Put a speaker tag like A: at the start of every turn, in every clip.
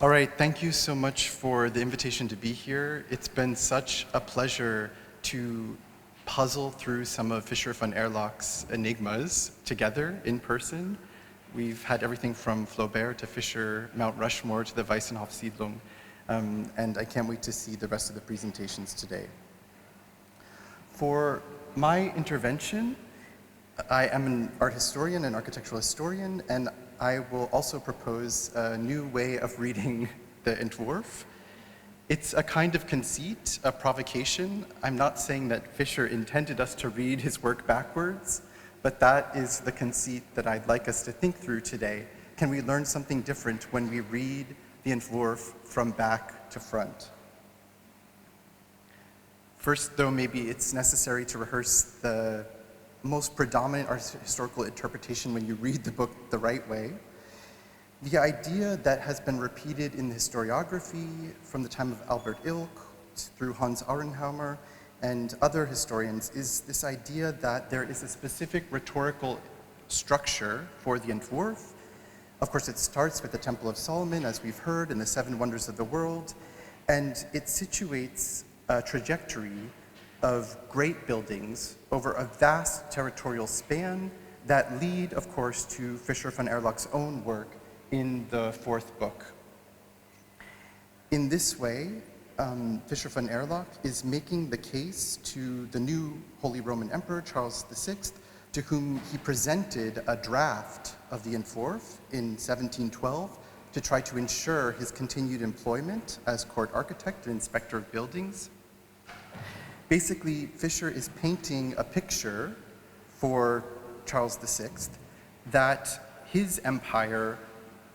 A: All right, thank you so much for the invitation to be here. It's been such a pleasure to puzzle through some of Fischer von Erlach's enigmas together in person. We've had everything from Flaubert to Fischer, Mount Rushmore to the Weissenhof-Siedlung, and I can't wait to see the rest of the presentations today. For my intervention, I am an art historian and architectural historian, and I will also propose a new way of reading the Entwurf. It's a kind of conceit, a provocation. I'm not saying that Fischer intended us to read his work backwards, but that is the conceit that I'd like us to think through today. Can we learn something different when we read the Entwurf from back to front? First, though, maybe it's necessary to rehearse the most predominant art historical interpretation when you read the book the right way. The idea that has been repeated in the historiography from the time of Albert Ilk through Hans Aurenhammer and other historians is this idea that there is a specific rhetorical structure for the Entwurf. Of course, it starts with the Temple of Solomon, as we've heard, and the Seven Wonders of the World, and it situates a trajectory of great buildings over a vast territorial span that lead, of course, to Fischer von Erlach's own work in the fourth book. In this way, Fischer von Erlach is making the case to the new Holy Roman Emperor, Charles VI, to whom he presented a draft of the Entwurf in 1712 to try to ensure his continued employment as court architect and inspector of buildings. Basically, Fischer is painting a picture for Charles VI that his empire,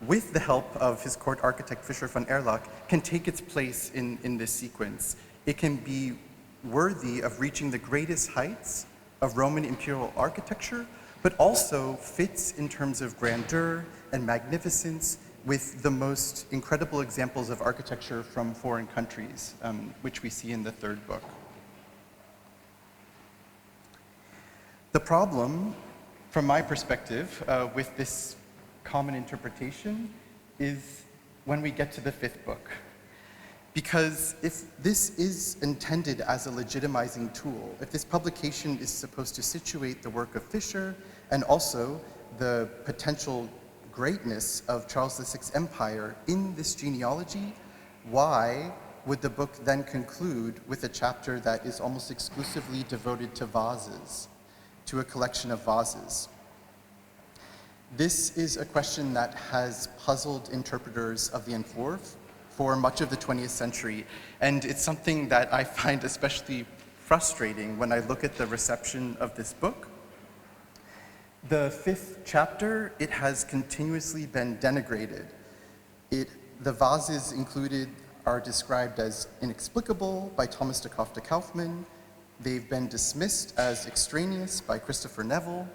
A: with the help of his court architect Fischer von Erlach, can take its place in this sequence. It can be worthy of reaching the greatest heights of Roman imperial architecture, but also fits in terms of grandeur and magnificence with the most incredible examples of architecture from foreign countries, which we see in the third book. The problem, from my perspective, with this common interpretation is when we get to the fifth book. Because if this is intended as a legitimizing tool, if this publication is supposed to situate the work of Fischer and also the potential greatness of Charles VI's empire in this genealogy, why would the book then conclude with a chapter that is almost exclusively devoted to vases, to a collection of vases? This is a question that has puzzled interpreters of the Entwurf for much of the 20th century, and it's something that I find especially frustrating when I look at the reception of this book. The fifth chapter, it has continuously been denigrated. The vases included are described as inexplicable by Thomas de Koff de Kaufmann. They've been dismissed as extraneous by Christopher Neville,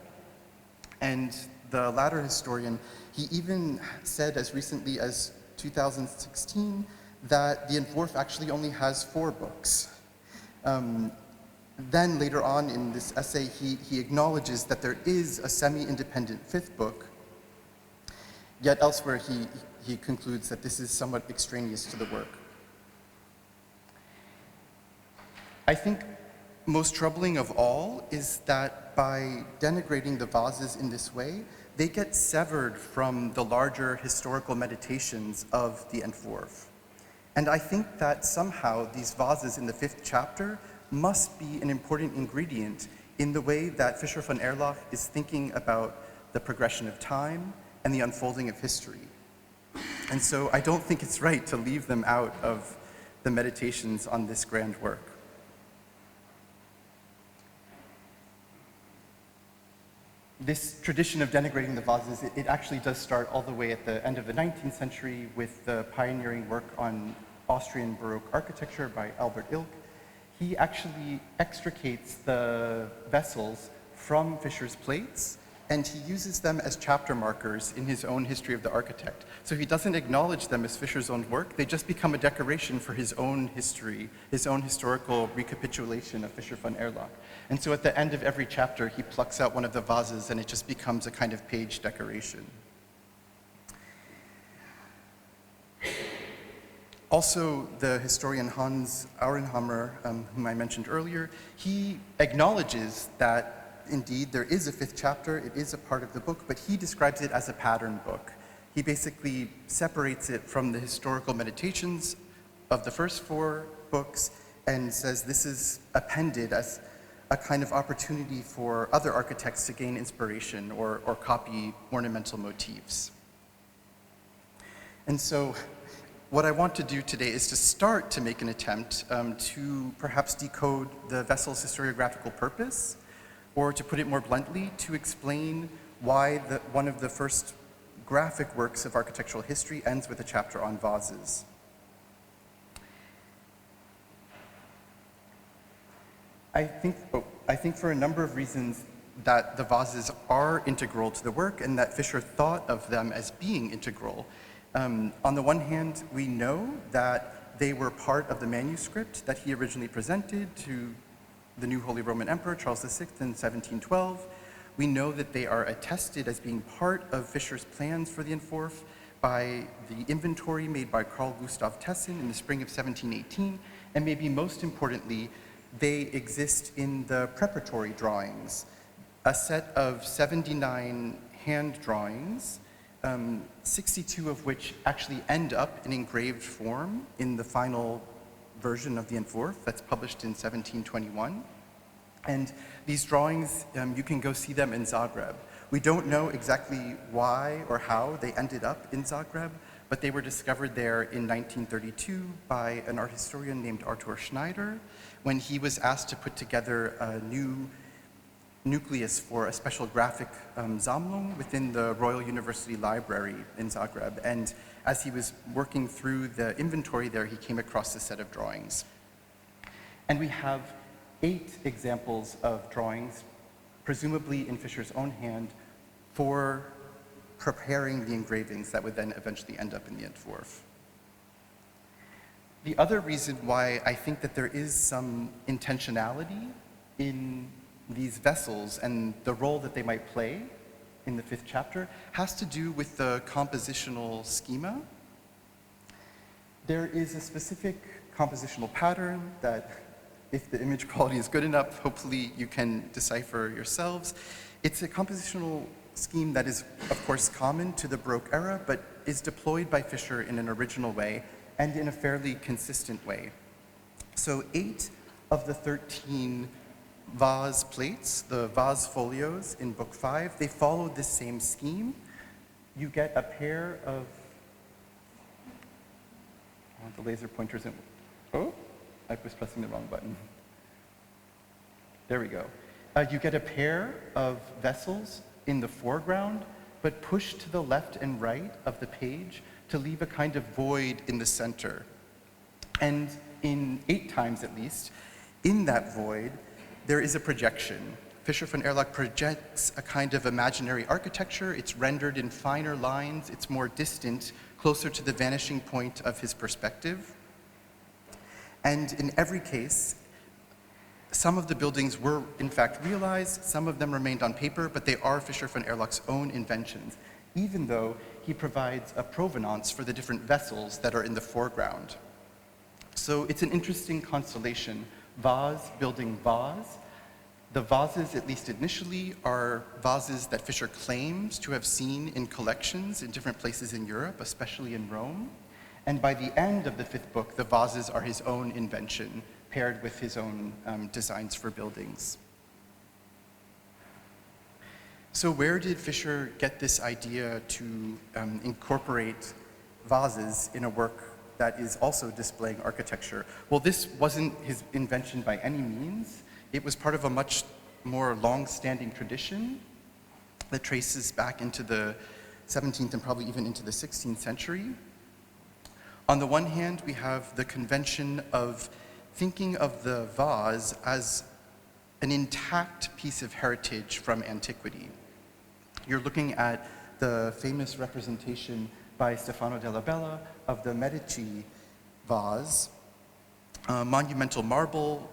A: and the latter historian, he even said as recently as 2016 that the Entwurf actually only has 4 books. Then later on in this essay, he acknowledges that there is a semi-independent 5th book, yet elsewhere he concludes that this is somewhat extraneous to the work. I think most troubling of all is that by denigrating the vases in this way, they get severed from the larger historical meditations of the Entwurf. And I think that somehow these vases in the 5th chapter must be an important ingredient in the way that Fischer von Erlach is thinking about the progression of time and the unfolding of history. And so I don't think it's right to leave them out of the meditations on this grand work. This tradition of denigrating the vases, it actually does start all the way at the end of the 19th century with the pioneering work on Austrian Baroque architecture by Albert Ilk. He actually extricates the vessels from Fischer's plates, and he uses them as chapter markers in his own history of the architect. So he doesn't acknowledge them as Fischer's own work, they just become a decoration for his own history, his own historical recapitulation of Fischer von Erlach. And so at the end of every chapter, he plucks out one of the vases and it just becomes a kind of page decoration. Also, the historian Hans Aurenhammer, whom I mentioned earlier, he acknowledges that indeed there is a fifth chapter, it is a part of the book, but he describes it as a pattern book. He basically separates it from the historical meditations of the first four books and says this is appended as a kind of opportunity for other architects to gain inspiration or copy ornamental motifs. And so what I want to do today is to start to make an attempt to perhaps decode the vessel's historiographical purpose, or to put it more bluntly, to explain why one of the first graphic works of architectural history ends with a chapter on vases. I think for a number of reasons that the vases are integral to the work and that Fischer thought of them as being integral. On the one hand, we know that they were part of the manuscript that he originally presented to the new Holy Roman Emperor, Charles VI, in 1712. We know that they are attested as being part of Fischer's plans for the Entwurf by the inventory made by Carl Gustav Tessin in the spring of 1718, and maybe most importantly, they exist in the preparatory drawings, a set of 79 hand drawings, 62 of which actually end up in engraved form in the final version of the Entwurf that's published in 1721. And these drawings, you can go see them in Zagreb. We don't know exactly why or how they ended up in Zagreb, but they were discovered there in 1932 by an art historian named Arthur Schneider when he was asked to put together a new nucleus for a special graphic Sammlung within the Royal University Library in Zagreb. And as he was working through the inventory there, he came across this set of drawings. And we have 8 examples of drawings, presumably in Fischer's own hand, for preparing the engravings that would then eventually end up in the Entwurf. The other reason why I think that there is some intentionality in these vessels and the role that they might play in the 5th chapter has to do with the compositional schema. There is a specific compositional pattern that, if the image quality is good enough, hopefully you can decipher yourselves. It's a compositional scheme that is, of course, common to the Baroque era, but is deployed by Fischer in an original way and in a fairly consistent way. So 8 of the 13 vase plates, the vase folios in Book 5, they follow this same scheme. You get a pair of, the laser pointer isn't, oh, I was pressing the wrong button. There we go. You get a pair of vessels in the foreground, but pushed to the left and right of the page to leave a kind of void in the center. And in 8 times at least, in that void, there is a projection. Fischer von Erlach projects a kind of imaginary architecture. It's rendered in finer lines. It's more distant, closer to the vanishing point of his perspective. And in every case, some of the buildings were in fact realized, some of them remained on paper, but they are Fischer von Erlach's own inventions, even though he provides a provenance for the different vessels that are in the foreground. So it's an interesting constellation. Vase building vase. The vases, at least initially, are vases that Fischer claims to have seen in collections in different places in Europe, especially in Rome. And by the end of the 5th book, the vases are his own invention, paired with his own designs for buildings. So where did Fischer get this idea to incorporate vases in a work that is also displaying architecture? Well, this wasn't his invention by any means. It was part of a much more long-standing tradition that traces back into the 17th and probably even into the 16th century. On the one hand, we have the convention of thinking of the vase as an intact piece of heritage from antiquity. You're looking at the famous representation by Stefano della Bella of the Medici vase, a monumental marble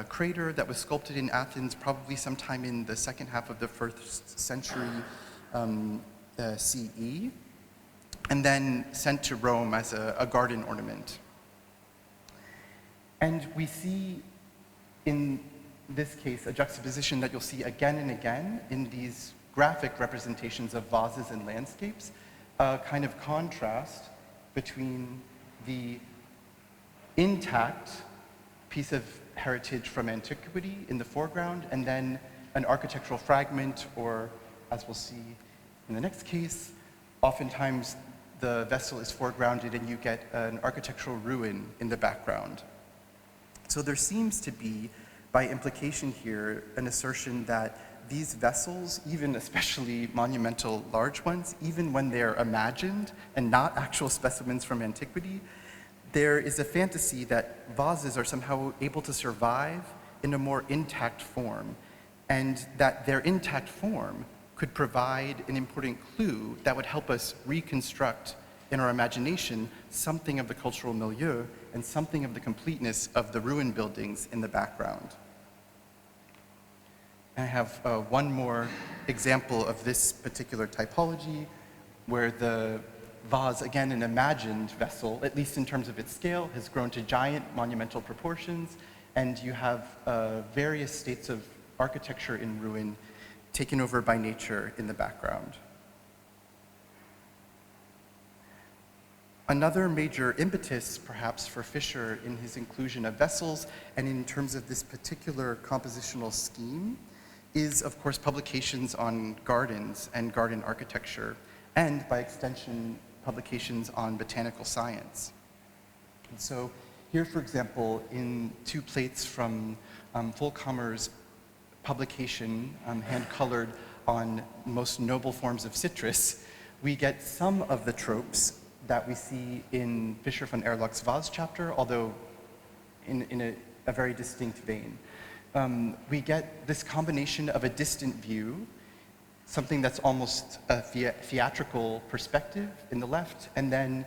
A: crater that was sculpted in Athens probably sometime in the second half of the 1st century CE, and then sent to Rome as a garden ornament. And we see in this case a juxtaposition that you'll see again and again in these graphic representations of vases and landscapes, a kind of contrast between the intact piece of heritage from antiquity in the foreground and then an architectural fragment, or as we'll see in the next case, oftentimes the vessel is foregrounded and you get an architectural ruin in the background. So there seems to be, by implication here, an assertion that these vessels, even especially monumental large ones, even when they're imagined and not actual specimens from antiquity, there is a fantasy that vases are somehow able to survive in a more intact form, and that their intact form could provide an important clue that would help us reconstruct in our imagination something of the cultural milieu and something of the completeness of the ruined buildings in the background. And I have one more example of this particular typology, where the vase, again an imagined vessel, at least in terms of its scale, has grown to giant monumental proportions, and you have various states of architecture in ruin taken over by nature in the background. Another major impetus, perhaps, for Fischer in his inclusion of vessels and in terms of this particular compositional scheme is, of course, publications on gardens and garden architecture, and, by extension, publications on botanical science. And so here, for example, in two plates from Volkammer's publication, hand-colored on most noble forms of citrus, we get some of the tropes that we see in Fischer von Erlach's vase chapter, although in a very distinct vein. We get this combination of a distant view, something that's almost a theatrical perspective in the left, and then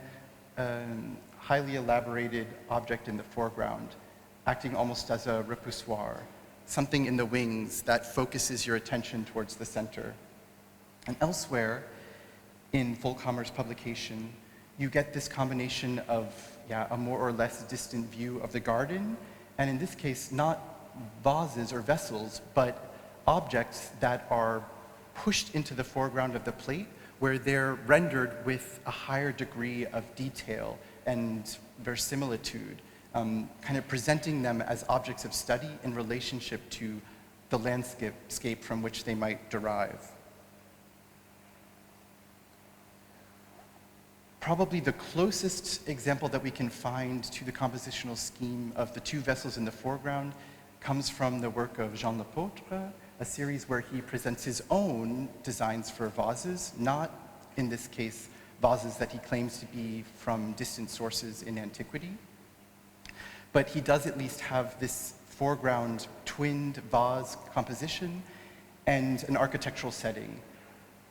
A: highly elaborated object in the foreground, acting almost as a repoussoir, something in the wings that focuses your attention towards the center. And elsewhere in Volkammer's publication, you get this combination of a more or less distant view of the garden, and in this case, not vases or vessels, but objects that are pushed into the foreground of the plate, where they're rendered with a higher degree of detail and verisimilitude, kind of presenting them as objects of study in relationship to the landscape from which they might derive. Probably the closest example that we can find to the compositional scheme of the two vessels in the foreground comes from the work of Jean Lepôtre, a series where he presents his own designs for vases, not, in this case, vases that he claims to be from distant sources in antiquity. But he does at least have this foreground twinned vase composition and an architectural setting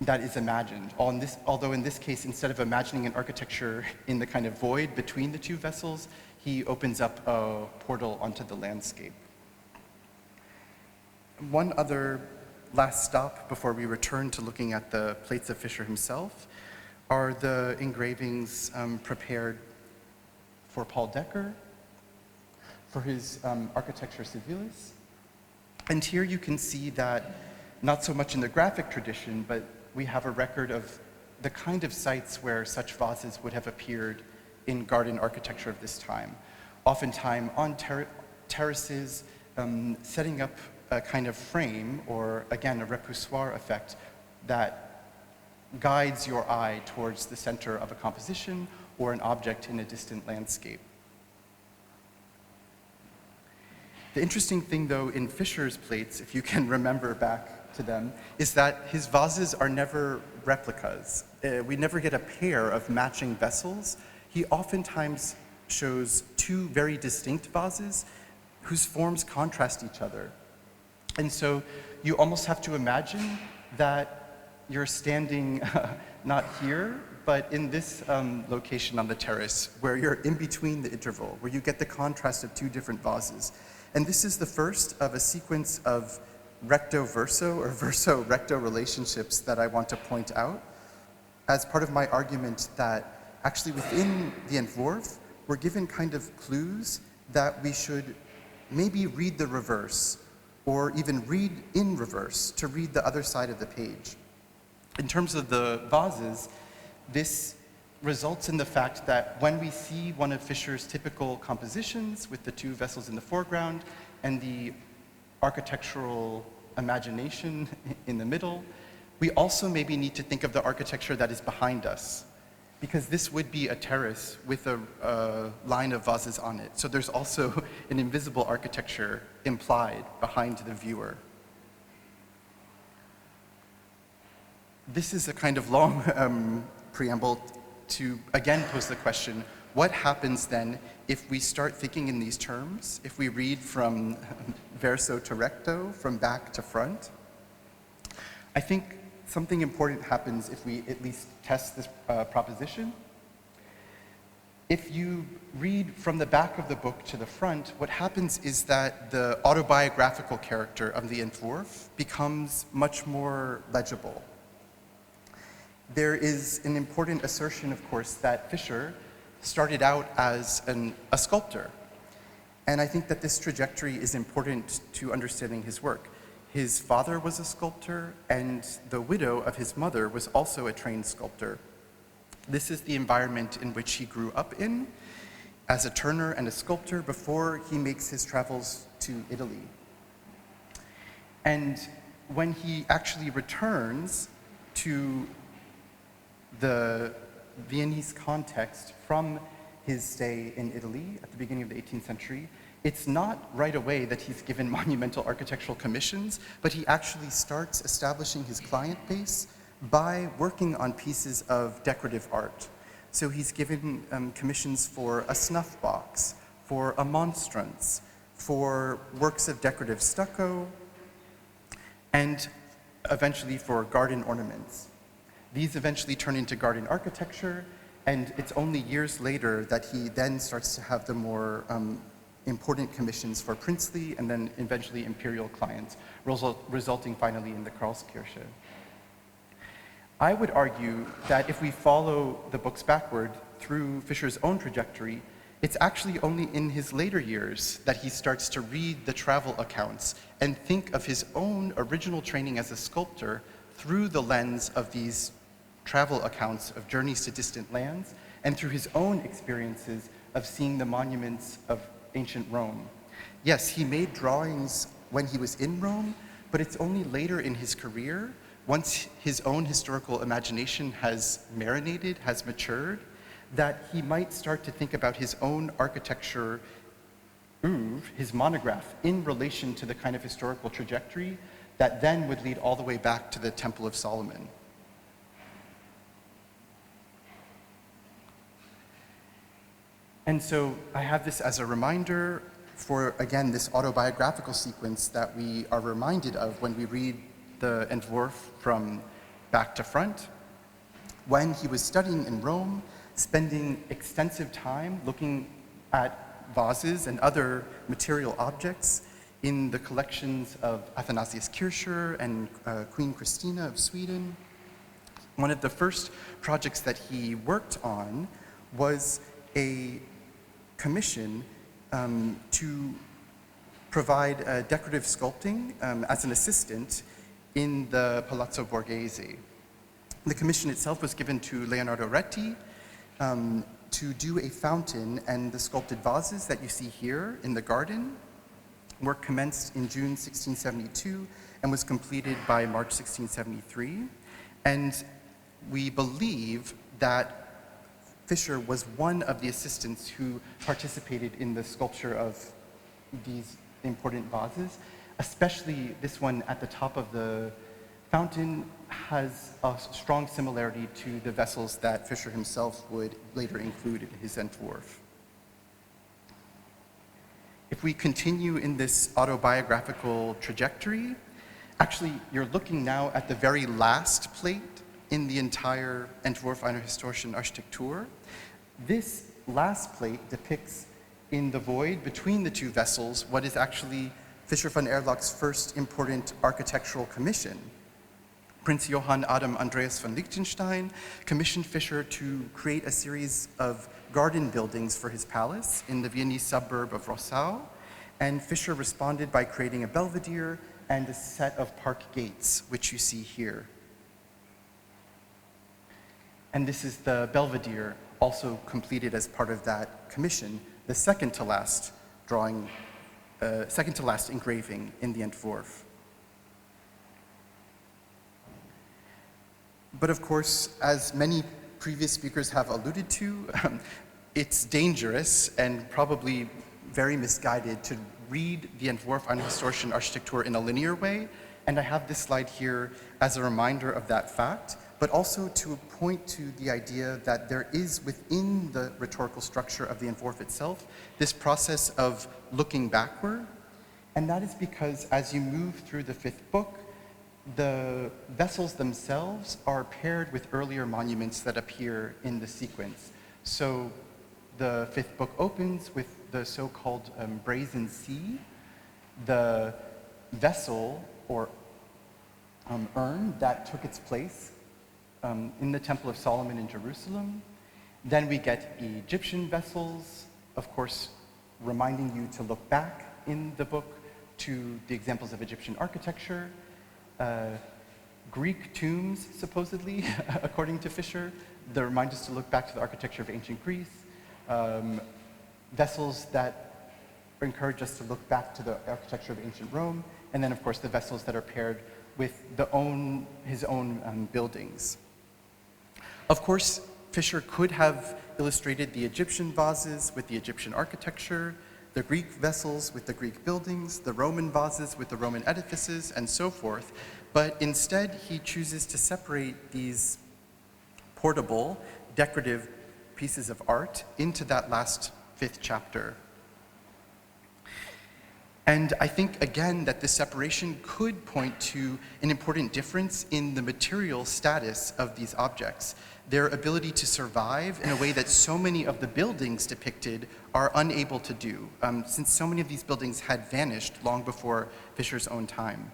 A: that is imagined. Although in this case, instead of imagining an architecture in the kind of void between the two vessels, he opens up a portal onto the landscape. One other last stop before we return to looking at the plates of Fischer himself are the engravings prepared for Paul Decker for his Architecture Civilis. And here you can see that, not so much in the graphic tradition, but we have a record of the kind of sites where such vases would have appeared in garden architecture of this time. Oftentimes on terraces, setting up a kind of frame, or again, a repoussoir effect that guides your eye towards the center of a composition or an object in a distant landscape. The interesting thing, though, in Fischer's plates, if you can remember back to them, is that his vases are never replicas. We never get a pair of matching vessels. He oftentimes shows two very distinct vases whose forms contrast each other. And so you almost have to imagine that you're standing not here, but in this location on the terrace, where you're in between the interval, where you get the contrast of two different vases. And this is the first of a sequence of recto-verso or verso-recto relationships that I want to point out as part of my argument that actually within the Entwurf, we're given kind of clues that we should maybe read the reverse, or even read in reverse to read the other side of the page. In terms of the vases, this results in the fact that when we see one of Fischer's typical compositions with the two vessels in the foreground and the architectural imagination in the middle, we also maybe need to think of the architecture that is behind us, because this would be a terrace with a line of vases on it. So there's also an invisible architecture implied behind the viewer. This is a kind of long preamble to again pose the question, what happens then if we start thinking in these terms, if we read from verso to recto, from back to front? I think something important happens if we at least test this proposition. If you read from the back of the book to the front, what happens is that the autobiographical character of the Entwurf becomes much more legible. There is an important assertion, of course, that Fischer started out as a sculptor. And I think that this trajectory is important to understanding his work. His father was a sculptor, and the widow of his mother was also a trained sculptor. This is the environment in which he grew up in as a turner and a sculptor before he makes his travels to Italy. And when he actually returns to the Viennese context from his stay in Italy at the beginning of the 18th century, it's not right away that he's given monumental architectural commissions, but he actually starts establishing his client base by working on pieces of decorative art. So he's given commissions for a snuff box, for a monstrance, for works of decorative stucco, and eventually for garden ornaments. These eventually turn into garden architecture, and it's only years later that he then starts to have the more important commissions for princely and then eventually imperial clients, resulting finally in the Karlskirche. I would argue that if we follow the books backward through Fischer's own trajectory, it's actually only in his later years that he starts to read the travel accounts and think of his own original training as a sculptor through the lens of these travel accounts of journeys to distant lands and through his own experiences of seeing the monuments of ancient Rome. Yes, he made drawings when he was in Rome, but it's only later in his career, once his own historical imagination has marinated, has matured, that he might start to think about his own architecture oeuvre, his monograph, in relation to the kind of historical trajectory that then would lead all the way back to the Temple of Solomon. And so I have this as a reminder for, again, this autobiographical sequence that we are reminded of when we read the Entwurf from back to front. When he was studying in Rome, spending extensive time looking at vases and other material objects in the collections of Athanasius Kircher and Queen Christina of Sweden. One of the first projects that he worked on was a commission to provide decorative sculpting as an assistant in the Palazzo Borghese. The commission itself was given to Leonardo Reti to do a fountain, and the sculpted vases that you see here in the garden were commenced in June 1672 and was completed by March 1673. And we believe that Fischer was one of the assistants who participated in the sculpture of these important vases, especially this one at the top of the fountain has a strong similarity to the vessels that Fischer himself would later include in his Entwurf. If we continue in this autobiographical trajectory, actually you're looking now at the very last plate in the entire Entwurf einer historischen Architektur. This last plate depicts in the void between the two vessels what is actually Fischer von Erlach's first important architectural commission. Prince Johann Adam Andreas von Liechtenstein commissioned Fischer to create a series of garden buildings for his palace in the Viennese suburb of Rossau, and Fischer responded by creating a belvedere and a set of park gates, which you see here. And this is the belvedere, also completed as part of that commission, the second to last drawing, second to last engraving in the Entwurf. But of course, as many previous speakers have alluded to, it's dangerous and probably very misguided to read the Entwurf einer historischen Architektur in a linear way, and I have this slide here as a reminder of that fact, but also to point to the idea that there is within the rhetorical structure of the Entwurf itself this process of looking backward, and that is because as you move through the fifth book, the vessels themselves are paired with earlier monuments that appear in the sequence. So the fifth book opens with the so-called brazen sea, the vessel or urn that took its place in the Temple of Solomon in Jerusalem. Then we get Egyptian vessels, of course, reminding you to look back in the book to the examples of Egyptian architecture. Greek tombs, supposedly, according to Fischer, that remind us to look back to the architecture of ancient Greece. Vessels that encourage us to look back to the architecture of ancient Rome, and then, of course, the vessels that are paired with his own buildings. Of course, Fischer could have illustrated the Egyptian vases with the Egyptian architecture, the Greek vessels with the Greek buildings, the Roman vases with the Roman edifices, and so forth, but instead he chooses to separate these portable, decorative pieces of art into that last fifth chapter. And I think, again, that this separation could point to an important difference in the material status of these objects, their ability to survive in a way that so many of the buildings depicted are unable to do, since so many of these buildings had vanished long before Fischer's own time.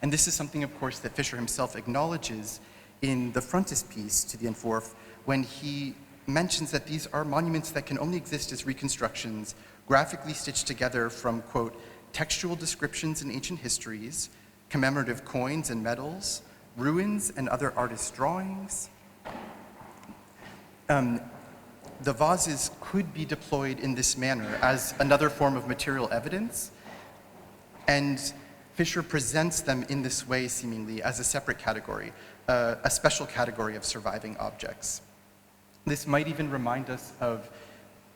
A: And this is something, of course, that Fischer himself acknowledges in the frontispiece to the Entwurf when he mentions that these are monuments that can only exist as reconstructions, graphically stitched together from, quote, textual descriptions in ancient histories, commemorative coins and medals, ruins and other artist drawings. The vases could be deployed in this manner as another form of material evidence, and Fischer presents them in this way, seemingly, as a separate category, a special category of surviving objects. This might even remind us of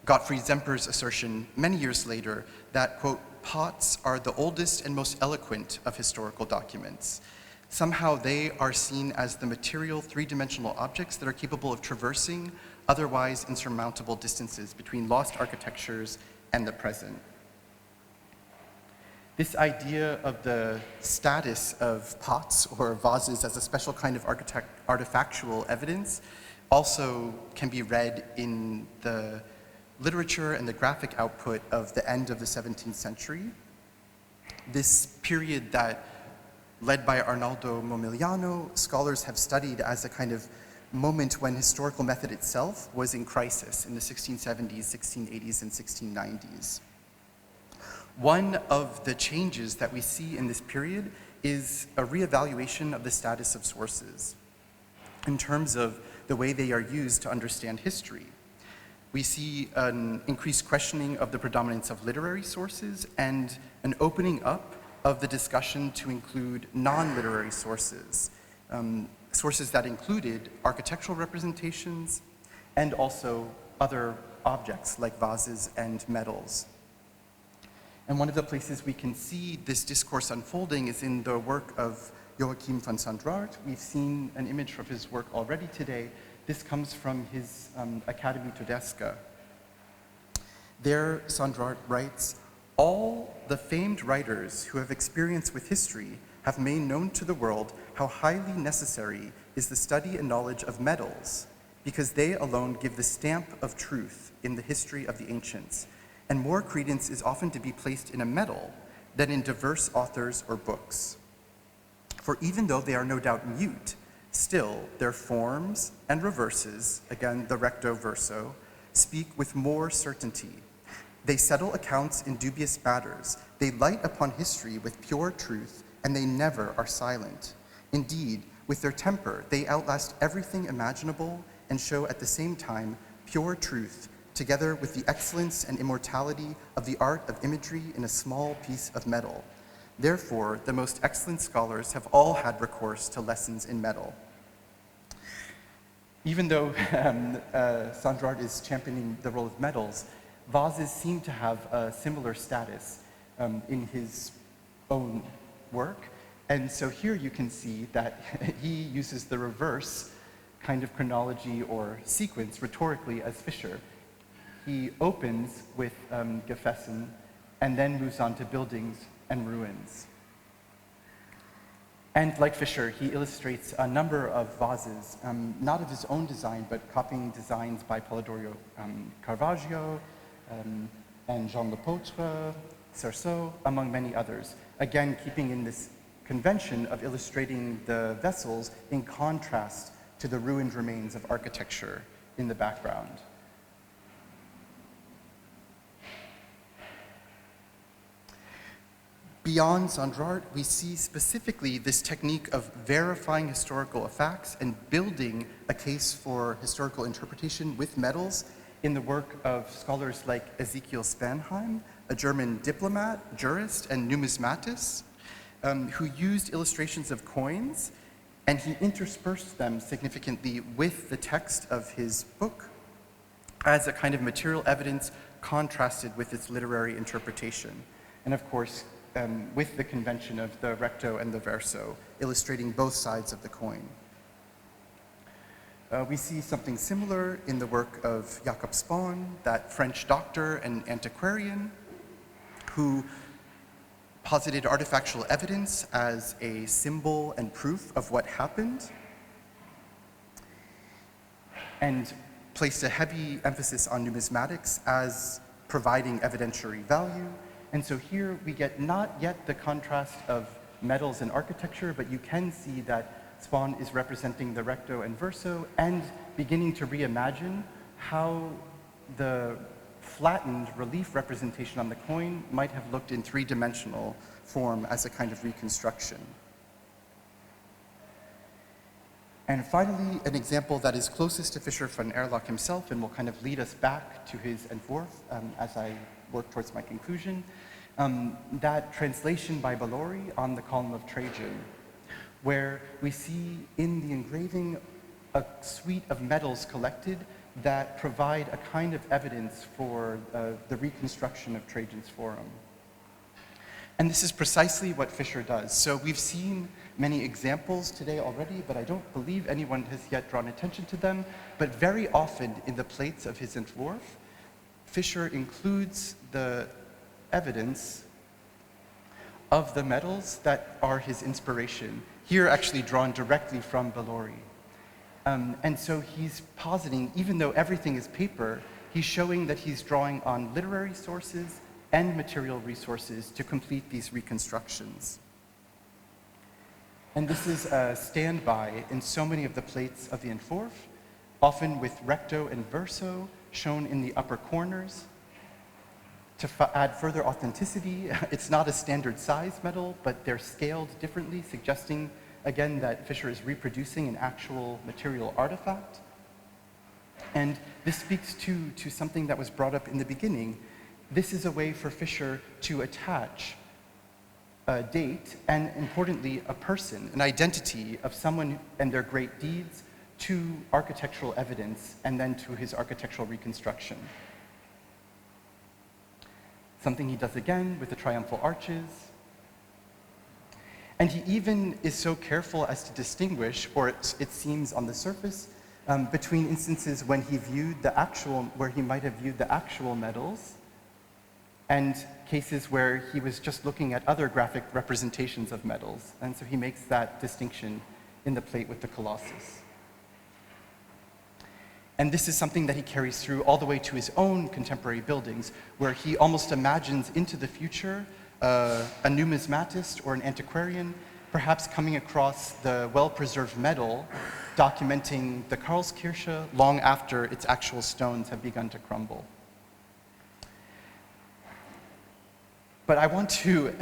A: Gottfried Semper's assertion many years later that, quote, pots are the oldest and most eloquent of historical documents. Somehow they are seen as the material three-dimensional objects that are capable of traversing otherwise insurmountable distances between lost architectures and the present. This idea of the status of pots or vases as a special kind of artifactual evidence also can be read in the literature and the graphic output of the end of the 17th century. This period that, led by Arnaldo Momigliano, scholars have studied as a kind of moment when historical method itself was in crisis in the 1670s, 1680s, and 1690s. One of the changes that we see in this period is a reevaluation of the status of sources in terms of the way they are used to understand history. We see an increased questioning of the predominance of literary sources and an opening up of the discussion to include non-literary sources, sources that included architectural representations and also other objects like vases and medals. And one of the places we can see this discourse unfolding is in the work of Joachim van Sandrart. We've seen an image of his work already today. This comes from his Academie Tedesca. There, Sandrart writes, all the famed writers who have experience with history have made known to the world how highly necessary is the study and knowledge of medals, because they alone give the stamp of truth in the history of the ancients, and more credence is often to be placed in a medal than in diverse authors or books. For even though they are no doubt mute, still their forms and reverses, again the recto verso, speak with more certainty. They settle accounts in dubious matters, they light upon history with pure truth, and they never are silent. Indeed, with their temper, they outlast everything imaginable and show at the same time pure truth, together with the excellence and immortality of the art of imagery in a small piece of metal. Therefore, the most excellent scholars have all had recourse to lessons in metal. Even though Sandrart is championing the role of metals, vases seem to have a similar status in his own work. And so here you can see that he uses the reverse kind of chronology or sequence rhetorically as Fischer. He opens with Gefäßen and then moves on to buildings and ruins. And like Fischer, he illustrates a number of vases, not of his own design, but copying designs by Polidoro Caravaggio and Jean Lepôtre, Cerceau, among many others. Again, keeping in this convention of illustrating the vessels in contrast to the ruined remains of architecture in the background. Beyond Sandrart, we see specifically this technique of verifying historical facts and building a case for historical interpretation with metals in the work of scholars like Ezekiel Spanheim, a German diplomat, jurist, and numismatist, who used illustrations of coins, and he interspersed them significantly with the text of his book as a kind of material evidence contrasted with its literary interpretation. And of course, with the convention of the recto and the verso, illustrating both sides of the coin. We see something similar in the work of Jacob Spon, that French doctor and antiquarian, who posited artifactual evidence as a symbol and proof of what happened, and placed a heavy emphasis on numismatics as providing evidentiary value. And so here we get not yet the contrast of metals and architecture, but you can see that Spon is representing the recto and verso and beginning to reimagine how the flattened relief representation on the coin might have looked in three-dimensional form as a kind of reconstruction. And finally, an example that is closest to Fischer von Erlach himself and will kind of lead us back to his Entwurf as I work towards my conclusion, that translation by Bellori on the column of Trajan, where we see in the engraving a suite of metals collected that provide a kind of evidence for the reconstruction of Trajan's Forum. And this is precisely what Fischer does. So we've seen many examples today already, but I don't believe anyone has yet drawn attention to them. But very often in the plates of his Entwurf, Fischer includes the evidence of the metals that are his inspiration, here actually drawn directly from Bellori. And so he's positing, even though everything is paper, he's showing that he's drawing on literary sources and material resources to complete these reconstructions. And this is a standby in so many of the plates of the Entwurf, often with recto and verso shown in the upper corners. To add further authenticity, it's not a standard size metal, but they're scaled differently, suggesting, again, that Fischer is reproducing an actual material artifact. And this speaks to something that was brought up in the beginning. This is a way for Fischer to attach a date and, importantly, a person, an identity of someone and their great deeds to architectural evidence and then to his architectural reconstruction. Something he does again with the triumphal arches. And he even is so careful as to distinguish, or it seems on the surface, between instances when he viewed the actual, where he might have viewed the actual metals, and cases where he was just looking at other graphic representations of metals. And so he makes that distinction in the plate with the Colossus. And this is something that he carries through all the way to his own contemporary buildings, where he almost imagines into the future a numismatist or an antiquarian perhaps coming across the well-preserved metal documenting the Karlskirche long after its actual stones have begun to crumble. But I want to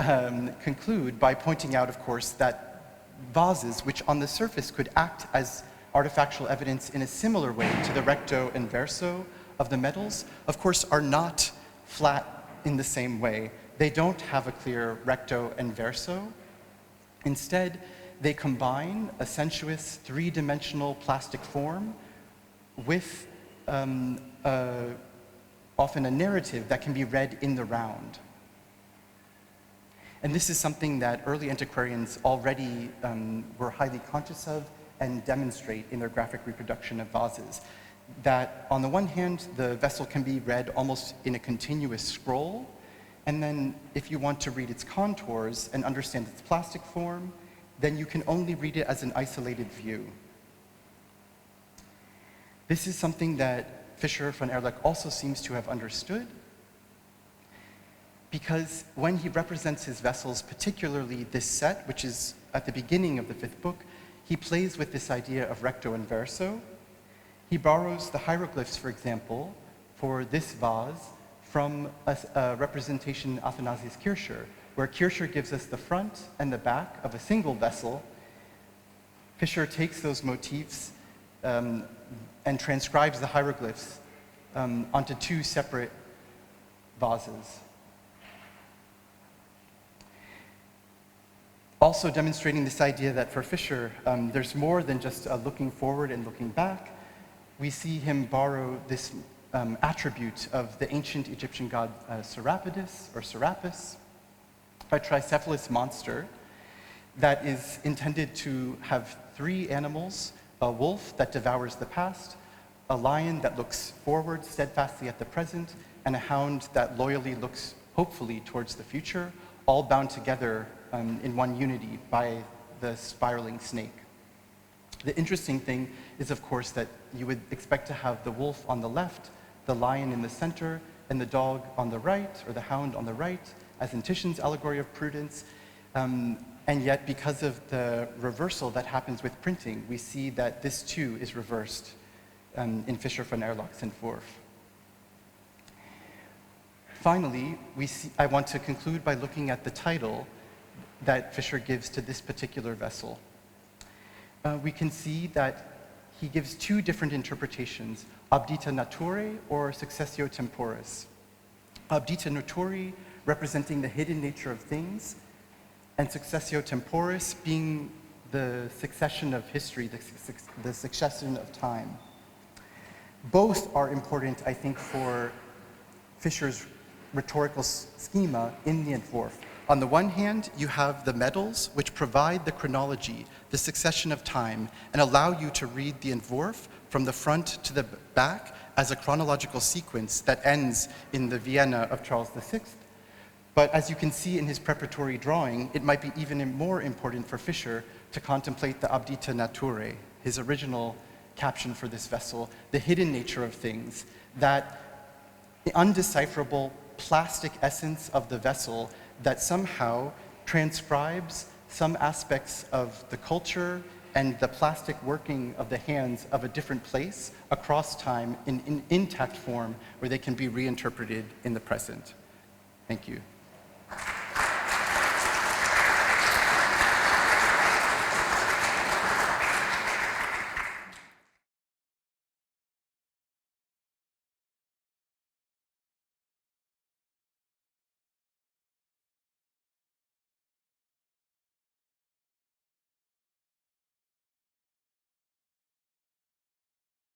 A: conclude by pointing out, of course, that vases, which on the surface could act as artifactual evidence in a similar way to the recto and verso of the metals, of course, are not flat in the same way. They don't have a clear recto and verso. Instead, they combine a sensuous three-dimensional plastic form with often a narrative that can be read in the round. And this is something that early antiquarians already were highly conscious of and demonstrate in their graphic reproduction of vases. That on the one hand, the vessel can be read almost in a continuous scroll, and then if you want to read its contours and understand its plastic form, then you can only read it as an isolated view. This is something that Fischer von Erlach also seems to have understood, because when he represents his vessels, particularly this set, which is at the beginning of the fifth book, he plays with this idea of recto and verso. He borrows the hieroglyphs, for example, for this vase from a representation Athanasius Kircher, where Kircher gives us the front and the back of a single vessel. Fischer takes those motifs and transcribes the hieroglyphs onto two separate vases. Also demonstrating this idea that for Fischer, there's more than just looking forward and looking back. We see him borrow this attribute of the ancient Egyptian god Serapis, a tricephalous monster that is intended to have three animals: a wolf that devours the past, a lion that looks forward steadfastly at the present, and a hound that loyally looks hopefully towards the future, all bound together in one unity by the spiraling snake. The interesting thing is, of course, that you would expect to have the wolf on the left, the lion in the center, and the dog on the right, or the hound on the right, as in Titian's allegory of prudence. And yet, because of the reversal that happens with printing, we see that this too is reversed in Fischer von Erlach's Entwurf. Finally, I want to conclude by looking at the title that Fischer gives to this particular vessel. We can see that he gives two different interpretations: abdita naturae or successio temporis. Abdita naturae representing the hidden nature of things, and successio temporis being the succession of history, the succession of time. Both are important, I think, for Fischer's rhetorical schema in the Entwurf. On the one hand, you have the metals, which provide the chronology, the succession of time, and allow you to read the Entwurf from the front to the back as a chronological sequence that ends in the Vienna of Charles VI. But as you can see in his preparatory drawing, it might be even more important for Fischer to contemplate the abdita naturae, his original caption for this vessel, the hidden nature of things, that undecipherable plastic essence of the vessel that somehow transcribes some aspects of the culture and the plastic working of the hands of a different place across time in intact form where they can be reinterpreted in the present. Thank you.